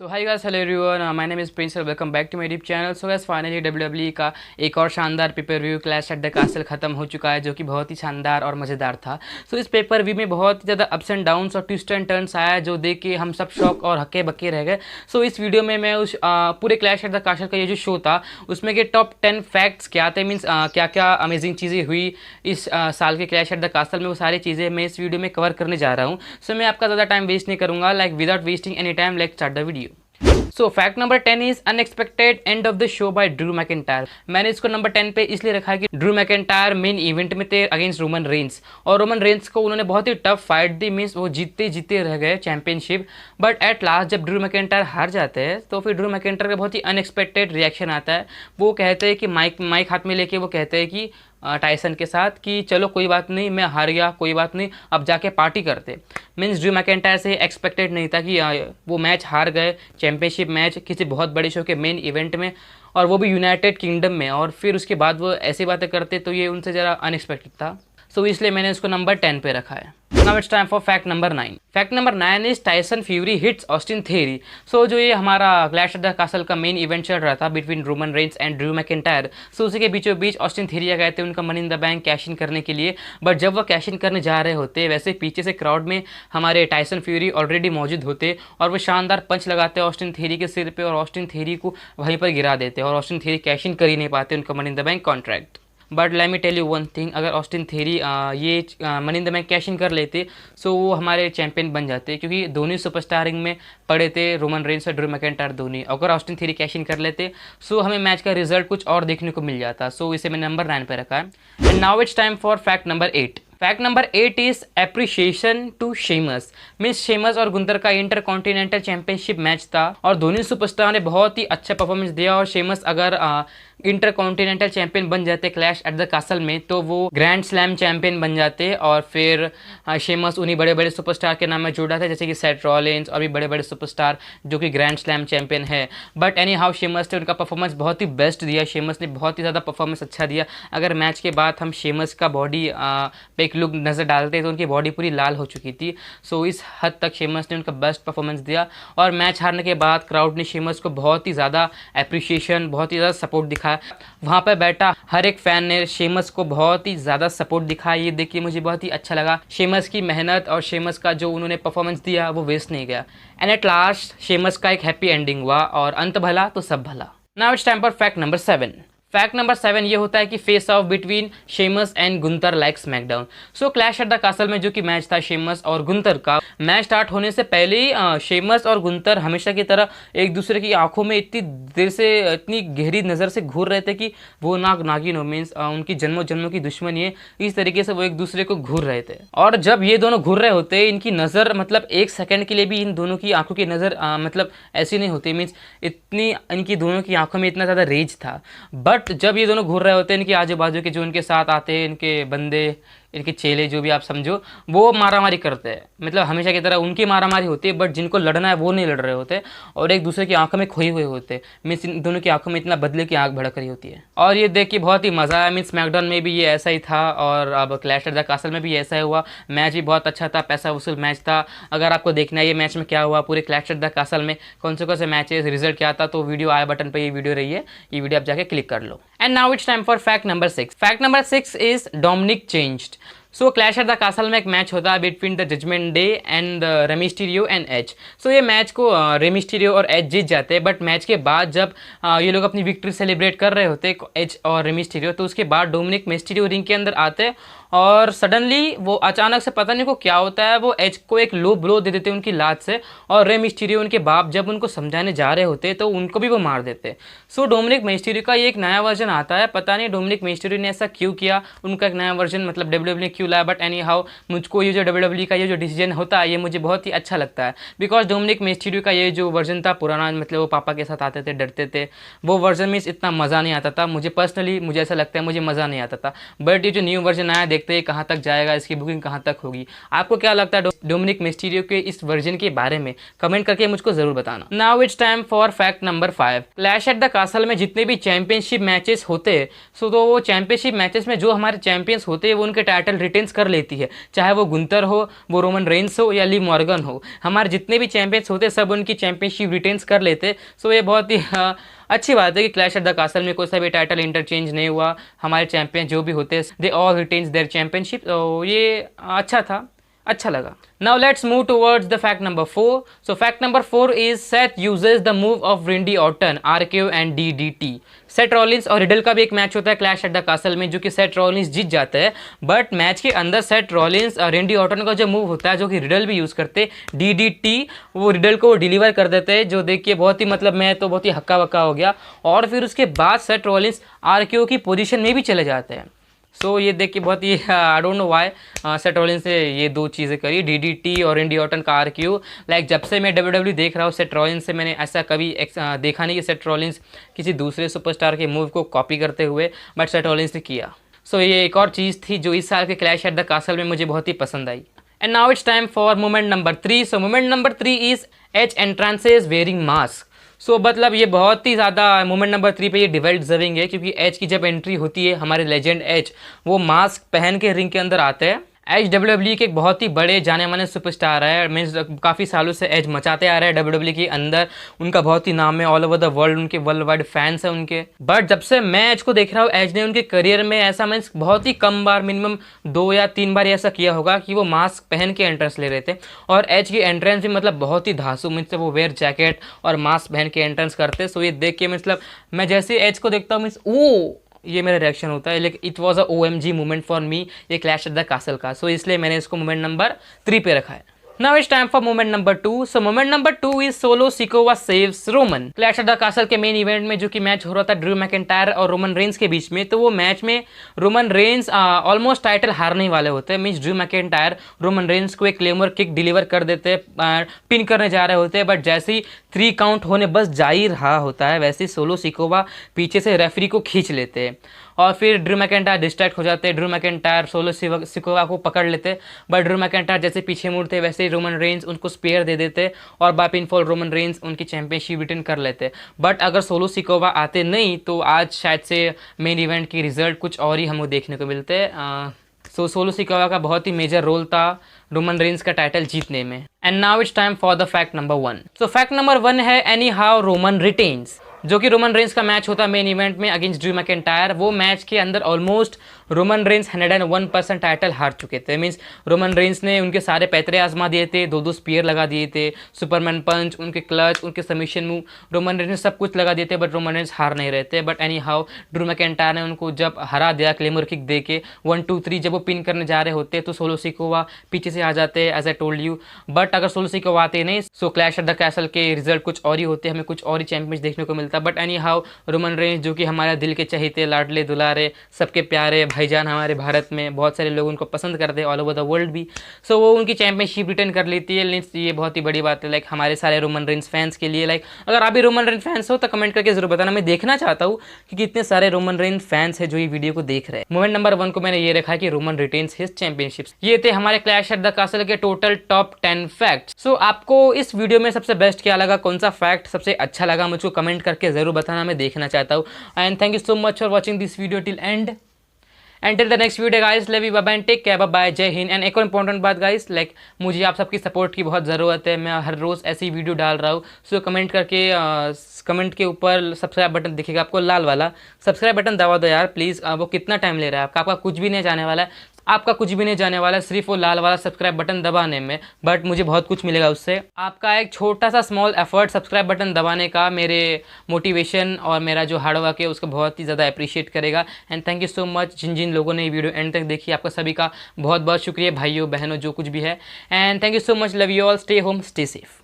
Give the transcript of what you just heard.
So hi guys, hello everyone, my name is Prince, welcome back to my YouTube channel. So guys, finally WWE का एक और शानदार pay per view Clash at the Castle खत्म हो चुका है, जो कि बहुत ही शानदार और मज़ेदार था। सो इस पेपर व्यू में बहुत ही ज़्यादा अप्स एंड डाउन्स और ट्विस्ट एंड टर्न्स आया, जो देख के हम सब शॉक और हक्के बक्के रह गए। सो इस वीडियो में मैं उस पूरे क्लैश एट द कासल का ये जो शो था, उसमें के टॉप 10 फैक्ट्स क्या थे, मीन्स क्या क्या अमेजिंग चीज़ें हुई इस साल के क्लैश एट द कासल में, वो सारी चीज़ें मैं इस वीडियो में कवर करने जा रहा हूँ। सो मैं आपका ज़्यादा टाइम वेस्ट नहीं करूँगा, like without wasting any time, let's start the video. So fact number 10 is unexpected end of the show by Drew McIntyre. मैंने इसको नंबर 10 पे इसलिए रखा है कि ड्रू मैकिंटायर मेन इवेंट में थे अगेंस्ट रोमन रेंस, और रोमन रेंस को उन्होंने बहुत ही टफ फाइट दी, मीन्स वो जीतते जीते रह गए चैंपियनशिप। बट एट लास्ट जब ड्रू मैकिंटायर हार जाते हैं तो फिर ड्रू मैकिंटायर का बहुत ही अनएक्सपेक्टेड रिएक्शन आता है। वो कहते हैं कि माइक हाथ में लेके वो कहते हैं कि टाइसन के साथ कि चलो कोई बात नहीं, मैं हार गया, कोई बात नहीं, अब जाके पार्टी करते। मीन्स ड्रू मैकिंटायर से एक्सपेक्टेड नहीं था कि वो मैच हार गए, चैंपियनशिप मैच किसी बहुत बड़े शो के मेन इवेंट में, और वो भी यूनाइटेड किंगडम में, और फिर उसके बाद वो ऐसी बातें करते, तो ये उनसे ज़रा अनएक्सपेक्टेड था। सो इसलिए मैंने इसको नंबर 10 पे रखा है। Now it's time for fact number 9। Fact number 9 is Tyson Fury hits Austin Theory. So जो ये हमारा क्लैश एट द कासल का मेन इवेंट चल रहा था between Roman Reigns and Drew McIntyre, so उसी के बीचों बीच ऑस्टिन थियरी गए थे उनका money in the bank cash in करने के लिए। बट जब वो कैश इन करने जा रहे होते, वैसे पीछे से क्राउड में हमारे टाइसन फ्यूरी ऑलरेडी मौजूद होते, और वो शानदार पंच लगाते ऑस्टिन थियरी के सिर पे, और ऑस्टिन थियरी को वहीं पर गिरा देते, और ऑस्टिन थियरी कैश इन कर ही नहीं पाते उनका money in the bank contract. But let me tell you one thing, अगर ऑस्टिन थियरी ये money in the bank cash in कर लेते, सो वो हमारे चैंपियन बन जाते, क्योंकि दोनों सुपरस्टारिंग में पड़े थे, रोमन रेंस और ड्रू मैकिंटायर दोनों। अगर ऑस्टिन थियरी कैश इन कर लेते, सो हमें मैच का रिजल्ट कुछ और देखने को मिल जाता। सो इसे मैंने नंबर 9 पे रखा है। And now it's time for fact number 8। Fact number 8 is appreciation to Sheamus. Means Sheamus और गुंतर का इंटर कॉन्टिनेंटल चैंपियनशिप मैच था, और दोनों सुपरस्टार ने बहुत ही अच्छा परफॉर्मेंस दिया, और शेमस अगर इंटर कॉन्टिनेंटल चैंपियन बन जाते क्लैश एट द कासल में, तो वो ग्रैंड स्लैम चैंपियन बन जाते, और फिर शेमस उन्हीं बड़े बड़े सुपरस्टार के नाम में जुड़ा था, जैसे कि सेथ रॉलिन्स और भी बड़े बड़े सुपरस्टार जो कि ग्रैंड स्लैम चैंपियन है। बट एनी हाउ शेमस ने उनका परफॉर्मेंस बहुत ही बेस्ट दिया, शेमस ने बहुत ही ज़्यादा परफॉर्मेंस अच्छा दिया। अगर मैच के बाद हम शेमस का बॉडी पे एक लुक नज़र डालते तो उनकी बॉडी पूरी लाल हो चुकी थी। सो इस हद तक शेमस ने उनका बेस्ट परफॉर्मेंस दिया, और मैच हारने के बाद क्राउड ने शेमस को बहुत ही ज़्यादा एप्रिशिएशन, बहुत ही ज़्यादा सपोर्ट दिखाया। वहाँ पर बैठा हर एक फैन ने शेमस को बहुत ही ज़्यादा सपोर्ट दिखाया। ये देखिए मुझे बहुत ही अच्छा लगा, शेमस की मेहनत और शेमस का जो उन्होंने परफॉर्मेंस दिया वो वेस्ट नहीं गया। एंड एट लास्ट शेमस का एक हैप्पी एंडिंग हुआ, और अंत भला तो सब भला। Now it's time for fact number 7। Fact number 7 ये होता है कि face off between Sheamus and Gunther like SmackDown. So Clash at the Castle में जो कि मैच था शेमस और गुंतर का, मैच स्टार्ट होने से पहले ही शेमस और गुंतर हमेशा की तरह एक दूसरे की आंखों में इतनी देर से इतनी गहरी नज़र से घूर रहे थे कि वो नागिन हो, मीन्स उनकी जन्मों जन्मों की दुश्मनी है, इस तरीके से वो एक दूसरे को घूर रहे थे। और जब ये दोनों घूर रहे होते, इनकी नज़र मतलब एक सेकंड के लिए भी इन दोनों की आंखों की नज़र मतलब ऐसी नहीं होती, मीन्स इतनी इनकी दोनों की आंखों में इतना ज़्यादा रेज था। बट जब ये दोनों घूर रहे होते हैं, इनके आजू बाजू के जो इनके साथ आते हैं, इनके बंदे, इनके चेले, जो भी आप समझो, वो मारामारी करते हैं, मतलब हमेशा की तरह उनकी मारामारी होती है, बट जिनको लड़ना है वो नहीं लड़ रहे होते, और एक दूसरे की आंखों में खोए हुए होते हैं। मीन्स इन दोनों की आंखों में इतना बदले की आंख भड़क रही होती है, और ये देख के बहुत ही मज़ा आया। मीन्स स्मैकडाउन में भी ये ऐसा ही था, और अब क्लैश एट द कासल में भी ऐसा ही हुआ। मैच भी बहुत अच्छा था, पैसा वसूल मैच था। अगर आपको देखना है ये मैच में क्या हुआ, पूरे क्लैश एट द कासल में कौन से मैचेस, रिजल्ट क्या था, तो वीडियो आई बटन पर ये वीडियो रही है, ये वीडियो आप जाके क्लिक कर लो। And now it's time for fact number 6। Fact number 6 is Dominik changed. So Clash at the Castle में एक मैच होता है between the Judgment Day and Rey Mysterio and Edge. So ये मैच को रे मिस्टीरियो और as जीत जाते हैं, but match के बाद जब ये लोग अपनी विक्ट्री सेलिब्रेट कर रहे होते एज और रे मिस्टीरियो, तो उसके बाद डोमिनिक मिस्टीरियो रिंग के अंदर आते हैं, और सडनली वो अचानक से पता नहीं को क्या होता है, वो एज को एक लो ब्लो दे देते हैं उनकी लात से, और रे मिस्टीरियो उनके बाप जब उनको समझाने जा रहे होते तो उनको भी वो मार देते। सो डोमिनिक मिस्टीरियो का ये एक नया वर्जन आता है, पता नहीं डोमिनिक मिस्टीरियो ने ऐसा क्यों किया, उनका एक नया वर्जन मतलब डब्ल्यूडब्ल्यूई ने क्यों लाया, बट एनी हाउ मुझको ये जो डब्ल्यूडब्ल्यूई का ये जो डिसीजन होता है ये मुझे बहुत ही अच्छा लगता है, बिकॉज डोमिनिक मिस्टीरियो का ये जो वर्जन था पुराना, मतलब वो पापा के साथ आते थे, डरते थे, वो वर्जन में इतना मज़ा नहीं आता था। मुझे पर्सनली मुझे ऐसा लगता है मुझे मज़ा नहीं आता था, बट ये जो न्यू वर्जन आया देखते हैं कहाँ तक जाएगा, इसकी बुकिंग कहाँ तक होगी। आपको क्या लगता है डोमिनिक मिस्टीरियो के इस वर्जन के बारे में? कमेंट करके मुझको जरूर बताना। Now it's time for fact number 5। Clash at the Castle में जितने भी चैंपियनशिप मैचेस होते हैं, सो तो वो चैंपियनशिप मैचेस में जो हमारे चैंपियंस होते हैं वो उनके टाइटल रिटेन्स कर लेती है, चाहे वो गुंतर हो, वो रोमन रेंस हो या लिव मॉर्गन हो। हमारे जितने भी चैंपियंस होते हैं सब उनकी चैंपियनशिप रिटेन्स कर लेते। सो ये बहुत ही अच्छी बात है कि क्लैश एट द कासल में कोई सा भी टाइटल इंटरचेंज नहीं हुआ। हमारे चैंपियन जो भी होते हैं they all retains their championship. तो ये अच्छा था, अच्छा लगा। Now let's move towards the fact number 4. So fact number 4 is Seth uses the move of Randy Orton, RKO and DDT. Seth Rollins और रिडल का भी एक मैच होता है क्लैश एट द कासल में, जो कि सेथ रॉलिंस जीत जाता है। बट मैच के अंदर सेथ रॉलिंस और रेंडी ऑर्टन का जो मूव होता है, जो कि रिडल भी यूज़ करते, DDT, वो रिडल को डिलीवर कर देते हैं, जो देख के बहुत ही मतलब मैं तो बहुत ही हक्का बक्का हो गया। और फिर उसके बाद सेथ रॉलिंस RKO की पोजीशन में भी चले जाते हैं। सो ये देख के बहुत ही I don't know why Seth Rollins ने ये दो चीज़ें करी, DDT और रेंडी ऑर्टन का RKO। लाइक जब से मैं WWE देख रहा हूँ सेथ रॉलिंस से मैंने ऐसा कभी देखा नहीं कि सेथ रॉलिंस किसी दूसरे सुपरस्टार के मूव को कॉपी करते हुए, बट सेथ रॉलिंस ने किया। सो ये एक और चीज़ थी जो इस साल के क्लैश एट द कासल में मुझे बहुत ही पसंद आई। And now it's time for moment number 3। So moment number 3 is Edge entrances wearing mask. So मतलब ये बहुत ही ज़्यादा मोमेंट नंबर 3 पे ये डिवेल डिजर्विंग है, क्योंकि एज की जब एंट्री होती है, हमारे लेजेंड एज वो मास्क पहन के रिंग के अंदर आते हैं। एज WWE के एक बहुत ही बड़े जाने माने सुपरस्टार है, मीन्स काफ़ी सालों से एज मचाते आ रहे हैं WWE के अंदर। उनका बहुत ही नाम है ऑल ओवर द वर्ल्ड, उनके वर्ल्ड वाइड फैंस हैं उनके। बट जब से मैं एज को देख रहा हूँ, एज ने उनके करियर में ऐसा मीन्स बहुत ही कम बार, मिनिमम 2 या 3 बार ऐसा किया होगा कि वो मास्क पहन के एंट्रेंस ले रहे थे। और एज की एंट्रेंस भी मतलब बहुत ही धांसू, मीन्स वो वेयर जैकेट और मास्क पहन के एंट्रेंस करते। सो ये देख के मतलब मैं जैसे एज को देखता हूँ मीन्स ओ, ये मेरा रिएक्शन होता है। लेकिन it was a OMG moment for me ये क्लैश एट द कासल का। सो इसलिए मैंने इसको मोमेंट नंबर 3 पे रखा है। Now it's time for moment number 2. So moment number 2 is Solo Sikoa saves Roman. Clash at the castle के main event में जो कि मैच हो रहा था ड्रू मैकिंटायर और रोमन रेंस के बीच में, तो वो मैच में रोमन रेंस ऑलमोस्ट टाइटल हारने वाले होते हैं। Means Drew McIntyre Roman Reigns को एक क्लेमर किक डिलीवर कर देते हैं, पिन करने जा रहे होते हैं। बट जैसे ही 3 काउंट होने बस जा ही रहा होता है, वैसे ही सोलो सिकोवा पीछे से रेफरी को खींच लेते हैं और फिर ड्रू मैकिंटायर डिस्ट्रैक्ट हो जाते हैं। ड्रू मैकिंटायर सोलो सिकोवा को पकड़ लेते, बट ड्रू मैकिंटायर जैसे पीछे मुड़ते वैसे ही रोमन रेंस उनको स्पेयर दे देते और बाय पिनफॉल रोमन रेंस उनकी चैंपियनशिप रिटेन कर लेते। बट अगर सोलो सिकोवा आते नहीं तो आज शायद से मेन इवेंट की रिजल्ट कुछ और ही हमको देखने को मिलते। सो सोलो सिकोवा का बहुत ही मेजर रोल था रोमन रेंस का टाइटल जीतने में। And now it's time for the fact number 1। So fact number 1 है एनी हाउ रोमन रिटेन्स, जो कि रोमन रेंस का मैच होता है मेन इवेंट में अगेंस्ट ड्रू मैकिंटायर। वो मैच के अंदर ऑलमोस्ट रोमन रेंस 101% टाइटल हार चुके थे। मीन्स रोमन रेंस ने उनके सारे पैतरे आजमा दिए थे, 2 स्पीयर लगा दिए थे, सुपरमैन पंच, उनके क्लच, उनके सबमिशन मूव, रोमन रेंस ने सब कुछ लगा दिए थे। बट रोमन रेंस हार नहीं रहे थे। But any how Drew McIntyre ने उनको जब हरा दिया क्लेमर किक दे के 1 2 3, जब वो पिन करने जा रहे होते तो सोलो सिकोवा पीछे से आ जाते as I told you. But अगर सोलो सिकोवा आते नहीं, so Clash at the Castle के रिजल्ट कुछ और ही होते, हमें कुछ और ही चैंपियंस देखने को मिलता। But any how Roman Reigns जो कि हमारे दिल के चहेते, लाडले दुलारे, सबके प्यारे भाईजान, हमारे भारत में बहुत सारे लोग उनको पसंद करते हैं, ऑल ओवर द वर्ल्ड भी। सो वो उनकी चैंपियनशिप रिटर्न कर लेती है। ये बहुत ही बड़ी बात है लाइक हमारे सारे रोमन रेंस फैंस के लिए। लाइक अगर आप भी रोमन रेंस फैंस हो तो कमेंट करके जरूर बताना, मैं देखना चाहता हूँ कि कितने सारे रोमन रेंस फैंस है जो ये वीडियो को देख रहे हैं। मोमेंट नंबर 1 को मैंने ये रखा है कि रोमन रिटेन्स हिज चैंपियनशिप्स। ये थे हमारे क्लैश एट द कासल के टोटल टॉप 10 फैक्ट। सो आपको इस वीडियो में सबसे बेस्ट क्या लगा, कौन सा फैक्ट सबसे अच्छा लगा, मुझको कमेंट करके जरूर बताना, मैं देखना चाहता हूँ। And thank you so much for watching this video till and. Until the next video guys, love you, bye bye and take care, bye bye, जय हिंद। एंड एक और इंपॉर्टेंट बात गाइस, लाइक मुझे आप सबकी सपोर्ट की बहुत ज़रूरत है। मैं हर रोज़ ऐसी वीडियो डाल रहा हूँ। सो कमेंट करके कमेंट के ऊपर सब्सक्राइब बटन दिखेगा आपको, लाल वाला सब्सक्राइब बटन दबा दो यार प्लीज़। वो कितना टाइम ले रहा है आपका कुछ भी नहीं जाने वाला है, आपका कुछ भी नहीं जाने वाला है सिर्फ वो लाल वाला सब्सक्राइब बटन दबाने में। बट मुझे बहुत कुछ मिलेगा उससे। आपका एक छोटा सा स्मॉल एफर्ट सब्सक्राइब बटन दबाने का मेरे मोटिवेशन और मेरा जो हार्डवर्क है उसको बहुत ही ज़्यादा अप्रिशिएट करेगा। And thank you so much जिन जिन लोगों ने ये वीडियो एंड तक देखी, आपका सभी का बहुत बहुत शुक्रिया, भाइयों बहनों जो कुछ भी है। And thank you so much, love you all, stay home stay safe.